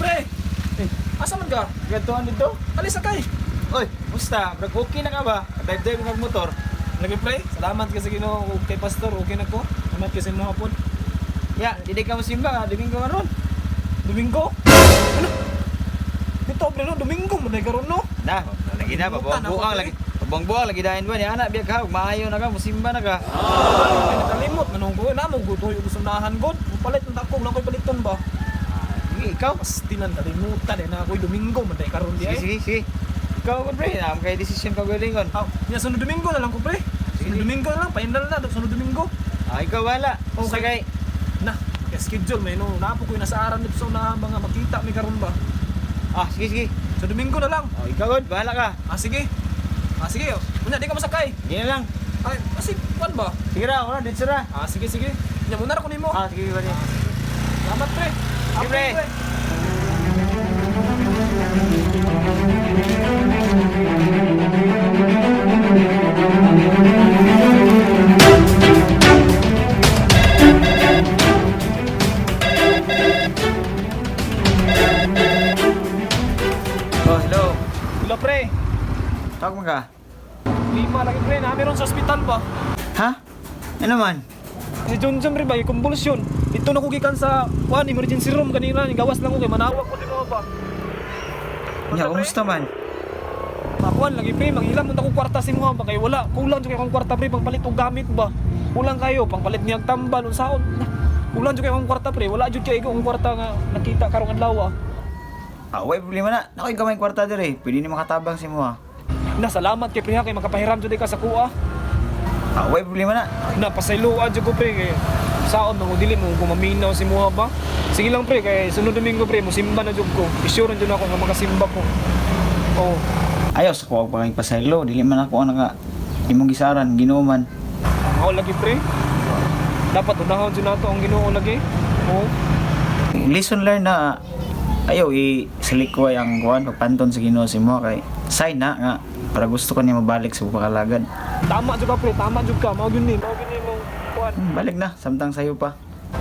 pre! Asa man ka? Gatuan dito? Alis sakay! Oy, musta? Brag okay na ka ba? Drive ng motor. Lagi pre, salamat ka sa Ginoo ug kay pastor, okay na ko. Salamat kasi mo hapon. Ya, dili ka mo simba, Domingo karon. Domingo? Ano? Dito pre no, Domingo man day karon no. Na, lagi na buang lagi. Buang lagi dahin ba ni anak biya ka, maayo na ka, musimba na ka. Ay nakalimot manong ko na mo gutoy ug sunahan god. Palit ng takong lang koy paliton ba. Ikaw? Pastinan kalimutan na ako'y Domingo man day karon di ay. Sige. Ikaw ko pre, na kay decision ka galingon. Nya sunod Domingo na lang ko pre. Sunod Domingo na lang, final na sunod Domingo. Ikaw wala. Okay. Kay Na, schedule may no. Napo ko'y nasaaran dito sa na mga makita mi karon ba. sige. Sa Domingo na lang. Ikaw god, bahala ka. Sige. Sige. Unya di ka masakay. Di na lang. Ay, kasi kuan ba? Sige ra, wala dito ra. Sige. Nya muna ra ko nimo. Sige ba ni. Salamat pre. Sige, pre. Hello. Hello pre. Tawag mo ka? Lima lagi pre, na meron sa ospital ba? Ha? Ano man? Si John pre ba, convulsion. Dito na ko gikan sa kuan emergency room kanina, gawas lang ko kay manawag ko dito ba. Ya, kumusta man? Makuan lagi pre, manghilam mo ko kwarta si mo ba kay wala. Kulang jud kay akong kwarta pre pangpalit og gamit ba. Kulang kayo pangpalit niyang tambal unsaon. Kulang jud kay akong kwarta pre, wala jud kay akong kwarta nga nakita karong adlaw. Way problema na. Nakoy gamay kwarta dire. Pwede ni makatabang si mo ha. Na salamat kay pre ha kay makapahiram jud ka sa kuha. Way problema na. Na pasayloan jud ko pre kay saon mo dili mo gumaminaw si mo ba. Sige lang pre kay sunod Domingo pre mo simba na jud ko. Isure jud ako nga makasimba ko. Oh. Ayos ako pag pasaylo. Dili man ako naka imong gisaran, Ginoo man. Ako lagi pre. Dapat unahon jud nato ang Ginoo lagi. Oh. Lesson learned na ayaw i-silikway ang kuan pagpanton sa Ginoo si mo kay sign na nga para gusto ko niya mabalik sa pakalagad. Tama jud ka pre, tama jud ka. Mao gyud ni mong kuan. Balik na, samtang sayo pa.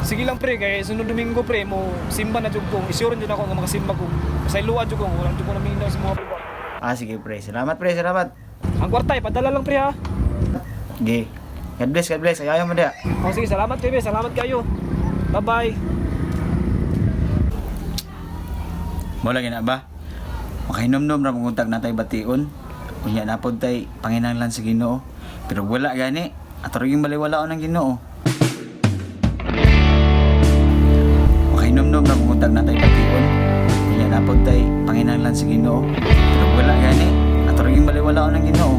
Sige lang pre kay sunod Domingo pre mo simba na jud ko. Isure jud ako nga makasimba ko. Pasayloan jud ko, wala jud ko na minaw si mo pre. Sige pre, salamat pre, salamat. Ang kwarta padala lang pre ha. Okay. God bless, ayaw mo dia. Sige, salamat kayo, salamat kayo. Bye-bye. Mo lagi na ba? Makahinom-nom ra mong untag natay bation. Unya napod tay panginahanglan sa Ginoo. Pero wala gani, aturiging baliwalaon ng Ginoo. Makahinom-nom ra mong untag natay bation. Unya napod tay panginahanglan sa Ginoo. Pero wala gani, aturiging baliwalaon ng Ginoo.